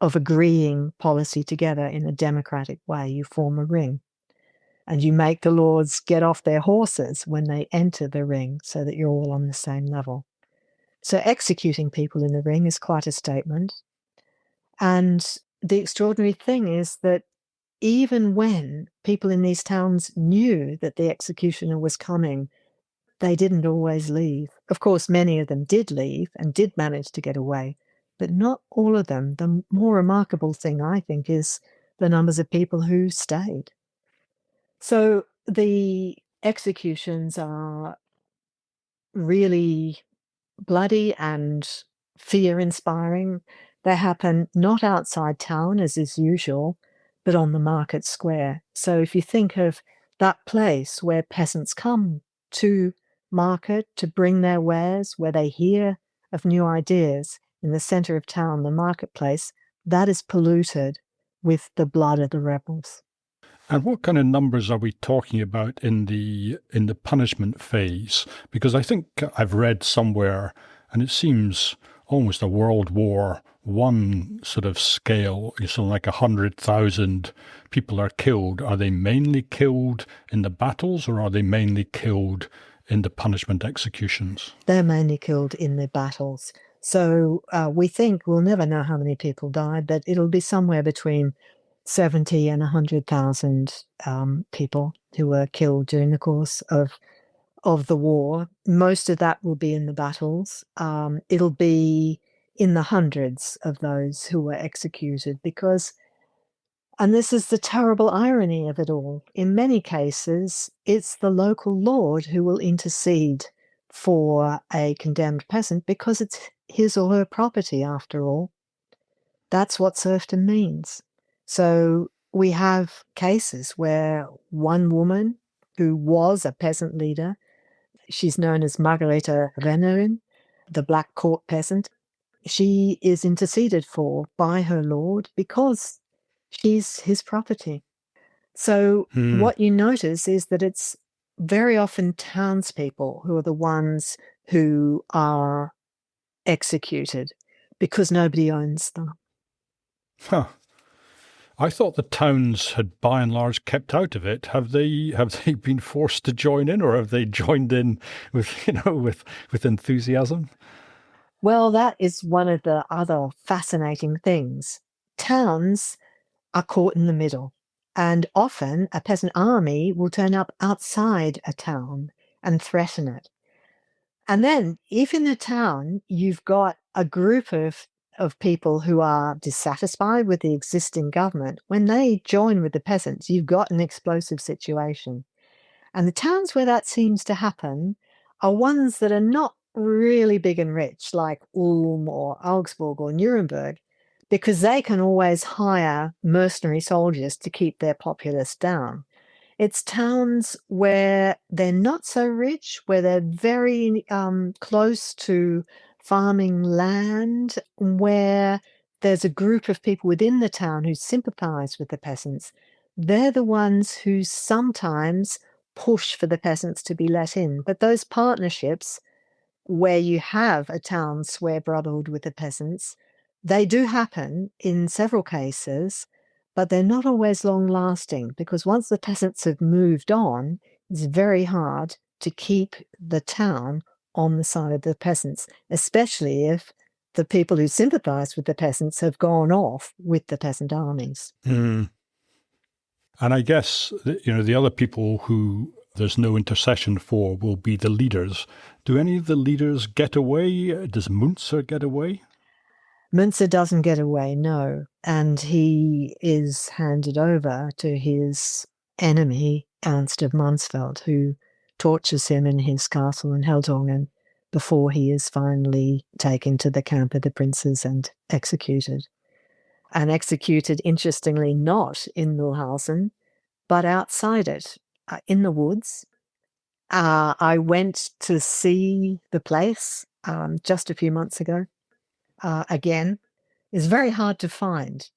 [SPEAKER 2] of agreeing policy together in a democratic way. You form a ring. And you make the lords get off their horses when they enter the ring so that you're all on the same level. So executing people in the ring is quite a statement. And the extraordinary thing is that even when people in these towns knew that the executioner was coming, they didn't always leave. Of course, many of them did leave and did manage to get away, but not all of them. The more remarkable thing, I think, is the numbers of people who stayed. So the executions are really bloody and fear-inspiring. They happen not outside town, as is usual, but on the market square. So if you think of that place where peasants come to market to bring their wares, where they hear of new ideas in the center of town, the marketplace, that is polluted with the blood of the rebels.
[SPEAKER 1] And what kind of numbers are we talking about in the punishment phase? Because I think I've read somewhere, and it seems almost a World War One sort of scale. So like 100,000 people are killed. Are they mainly killed in the battles, or are they mainly killed in the punishment executions?
[SPEAKER 2] They're mainly killed in the battles. So we think we'll never know how many people died, but it'll be somewhere between 70 and 100,000 people who were killed during the course of the war. Most of that will be in the battles. It'll be in the hundreds of those who were executed because, and this is the terrible irony of it all, in many cases, it's the local lord who will intercede for a condemned peasant because it's his or her property after all. That's what serfdom means. So we have cases where one woman who was a peasant leader, she's known as Margareta Rennerin, the Black Court peasant, she is interceded for by her lord because she's his property. So what you notice is that it's very often townspeople who are the ones who are executed because nobody owns them.
[SPEAKER 1] Huh. I thought the towns had by and large kept out of it. Have they been forced to join in, or have they joined in with with enthusiasm?
[SPEAKER 2] Well, that is one of the other fascinating things. Towns are caught in the middle, and often a peasant army will turn up outside a town and threaten it. And then if in the town you've got a group of people who are dissatisfied with the existing government, when they join with the peasants, you've got an explosive situation. And the towns where that seems to happen are ones that are not really big and rich, like Ulm or Augsburg or Nuremberg, because they can always hire mercenary soldiers to keep their populace down. It's towns where they're not so rich, where they're very close to farming land, where there's a group of people within the town who sympathize with the peasants. They're the ones who sometimes push for the peasants to be let in. But those partnerships where you have a town swear brotherhood with the peasants, they do happen in several cases, but they're not always long lasting because once the peasants have moved on, it's very hard to keep the town on the side of the peasants, especially if the people who sympathize with the peasants have gone off with the peasant armies.
[SPEAKER 1] Mm. And I guess the other people who there's no intercession for will be the leaders. Do any of the leaders get away? Does Münzer get away?
[SPEAKER 2] Münzer doesn't get away, no, and he is handed over to his enemy, Ernst of Mansfeld, who tortures him in his castle in Heldongen before he is finally taken to the camp of the princes and executed. And executed, interestingly, not in Mühlhausen, but outside it, in the woods, I went to see the place just a few months ago. Again, it's very hard to find.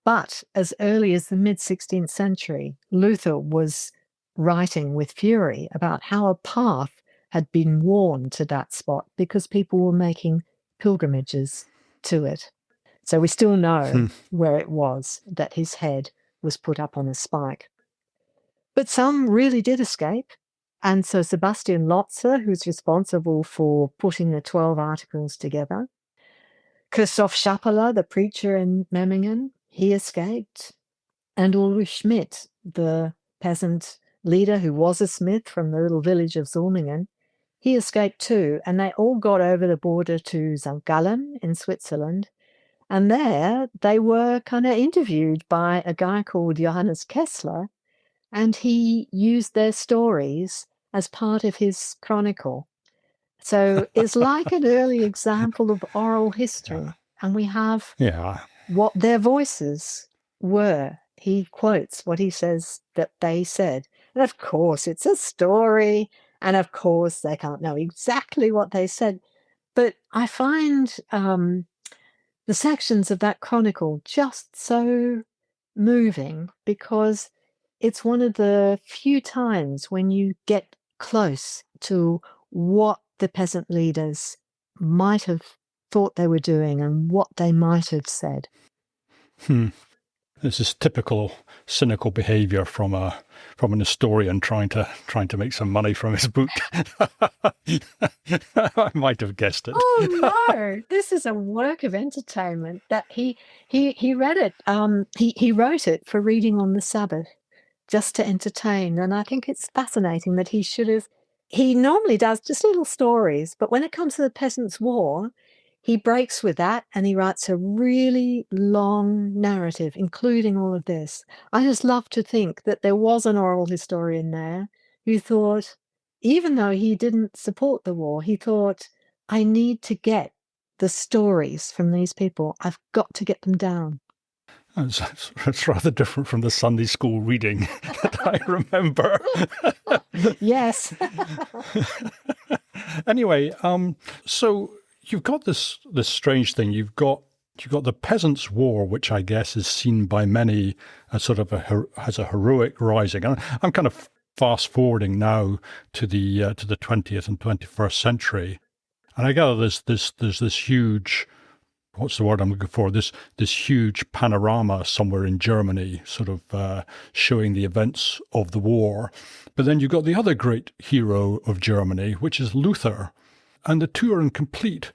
[SPEAKER 2] But as early as the mid-16th century, Luther was writing with fury about how a path had been worn to that spot because people were making pilgrimages to it. So we still know where it was that his head was put up on a spike. But some really did escape. And so Sebastian Lotzer, who's responsible for putting the 12 articles together, Christoph Schappeler, the preacher in Memmingen, he escaped. And Ulrich Schmidt, the peasant leader who was a smith from the little village of Solmingen, he escaped too. And they all got over the border to St. Gallen in Switzerland. And there they were kind of interviewed by a guy called Johannes Kessler, and he used their stories as part of his chronicle. So it's like an early example of oral history, and we have what their voices were. He quotes what he says that they said. And of course, it's a story, and of course, they can't know exactly what they said. But I find the sections of that chronicle just so moving because it's one of the few times when you get close to what the peasant leaders might have thought they were doing and what they might have said.
[SPEAKER 1] This is typical cynical behaviour from an historian trying to make some money from his book. I might have guessed it.
[SPEAKER 2] Oh no! This is a work of entertainment that he read it. He wrote it for reading on the Sabbath, just to entertain. And I think it's fascinating that he normally does just little stories, but when it comes to the Peasants' War, he breaks with that and he writes a really long narrative, including all of this. I just love to think that there was an oral historian there who thought, even though he didn't support the war, he thought, I need to get the stories from these people. I've got to get them down.
[SPEAKER 1] It's rather different from the Sunday school reading that I remember.
[SPEAKER 2] Yes.
[SPEAKER 1] Anyway, so you've got this strange thing. You've got the Peasants' War, which I guess is seen by many as sort of as a heroic rising. And I'm kind of fast forwarding now to the 20th and 21st century, and I gather there's this huge. What's the word I'm looking for? This huge panorama somewhere in Germany, sort of showing the events of the war. But then you've got the other great hero of Germany, which is Luther. And the two are in complete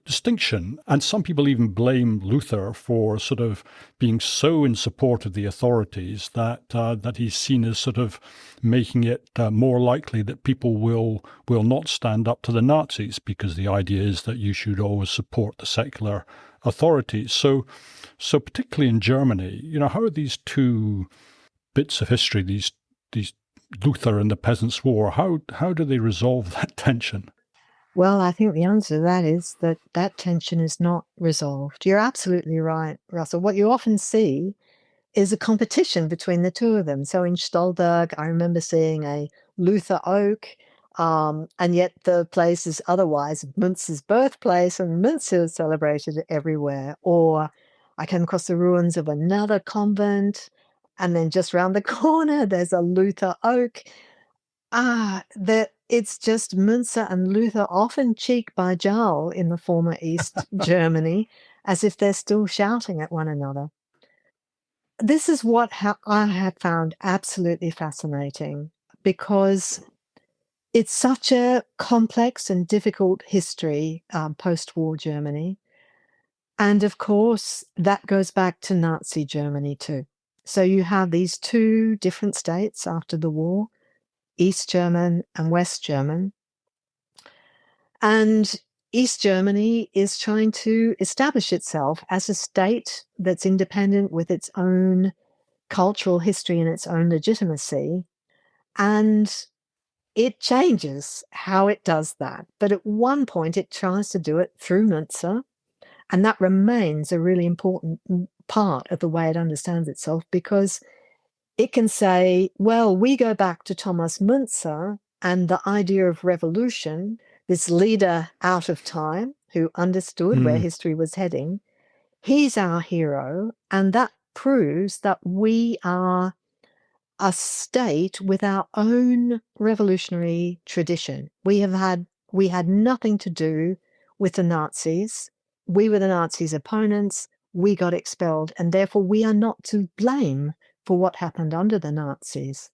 [SPEAKER 1] distinction. And some people even blame Luther for sort of being so in support of the authorities that he's seen as sort of making it more likely that people will not stand up to the Nazis, because the idea is that you should always support the secular authorities. So particularly in Germany, how are these two bits of history, these Luther and the Peasants' War, how do they resolve that tension?
[SPEAKER 2] Well, I think the answer to that is that tension is not resolved. You're absolutely right, Russell. What you often see is a competition between the two of them. So in Stolberg, I remember seeing a Luther oak, and yet the place is otherwise Münz's birthplace, and Münzer is celebrated everywhere. Or I came across the ruins of another convent, and then just round the corner, there's a Luther oak. It's just Münzer and Luther often cheek by jowl in the former East Germany, as if they're still shouting at one another. This is what I have found absolutely fascinating, because it's such a complex and difficult history, post-war Germany. And of course, that goes back to Nazi Germany too. So you have these two different states after the war, East German and West German. And East Germany is trying to establish itself as a state that's independent with its own cultural history and its own legitimacy. And it changes how it does that. But at one point, it tries to do it through Münzer. And that remains a really important part of the way it understands itself, because it can say, well, we go back to Thomas Münzer, And the idea of revolution, this leader out of time who understood where history was heading, he's our hero. And that proves that we are a state with our own revolutionary tradition. We had nothing to do with the Nazis. We were the Nazis' opponents. We got expelled, and therefore we are not to blame for what happened under the Nazis.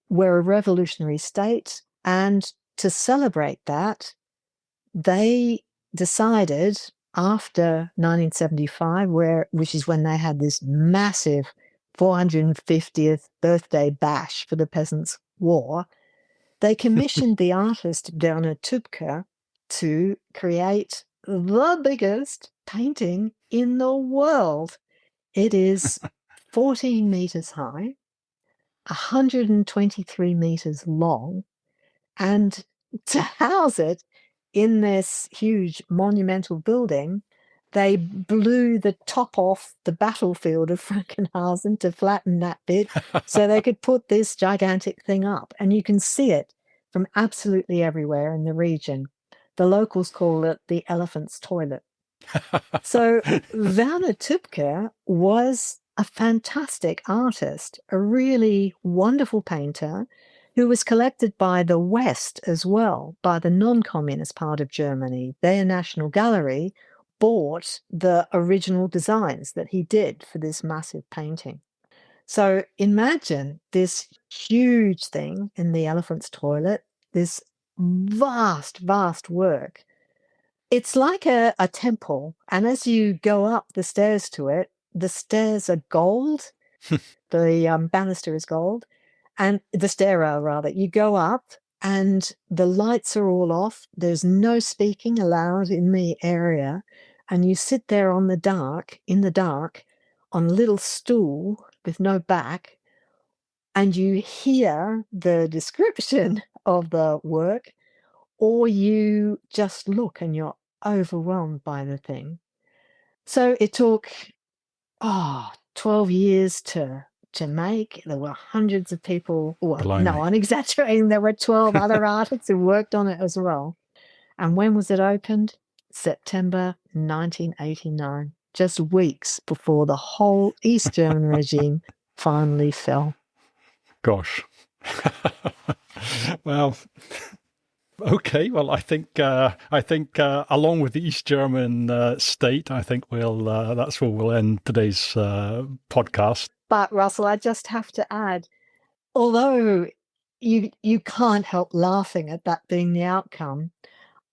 [SPEAKER 2] We're a revolutionary state, and to celebrate that, they decided after 1975, which is when they had this massive 450th birthday bash for the Peasants' War, they commissioned the artist Werner Tübke to create the biggest painting in the world. It is 14 meters high, 123 meters long, and to house it in this huge monumental building, they blew the top off the battlefield of Frankenhausen to flatten that bit so they could put this gigantic thing up. And you can see it from absolutely everywhere in the region. The locals call it the elephant's toilet. So Werner Tübke was a fantastic artist, a really wonderful painter who was collected by the West as well, by the non-communist part of Germany. Their National Gallery bought the original designs that he did for this massive painting. So imagine this huge thing in the elephant's toilet, this vast, vast work. It's like a temple, and as you go up the stairs to it, the stairs are gold. The banister is gold, and the stairrail, rather. You go up, and the lights are all off. There's no speaking allowed in the area, and you sit there in the dark, on a little stool with no back, and you hear the description of the work, or you just look and you're overwhelmed by the thing. So it took 12 years to make. There were hundreds of people. Well,
[SPEAKER 1] Blimey.
[SPEAKER 2] no, I'm exaggerating. There were 12 other artists who worked on it as well. And when was it opened? September 1989, just weeks before the whole East German regime finally fell.
[SPEAKER 1] Gosh. Well, okay. Well, I think along with the East German state, I think that's where we'll end today's podcast.
[SPEAKER 2] But Russell, I just have to add, although you can't help laughing at that being the outcome,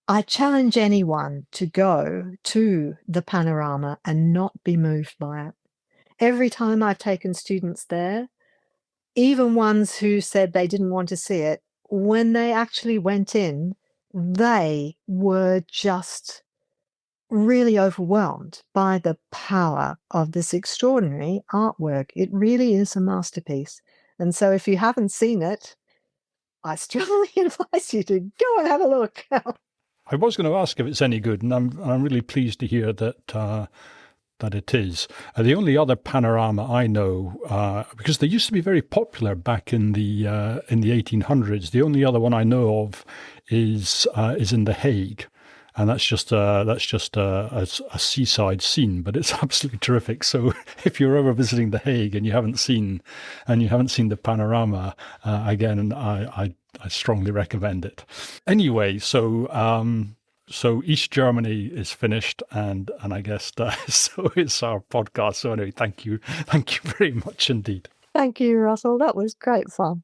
[SPEAKER 2] I challenge anyone to go to the panorama and not be moved by it. Every time I've taken students there, even ones who said they didn't want to see it, when they actually went in, they were just really overwhelmed by the power of this extraordinary artwork. It really is a masterpiece. And so if you haven't seen it, I strongly advise you to go and have a look.
[SPEAKER 1] I was going to ask if it's any good, and I'm really pleased to hear that it is. The only other panorama I know, because they used to be very popular back in the 1800s. The only other one I know of is in The Hague, and that's just a seaside scene, but it's absolutely terrific. So if you're ever visiting The Hague and you haven't seen the panorama, again, I strongly recommend it. Anyway, so East Germany is finished, and I guess so is our podcast. So anyway, thank you very much indeed.
[SPEAKER 2] Thank you, Russell. That was great fun.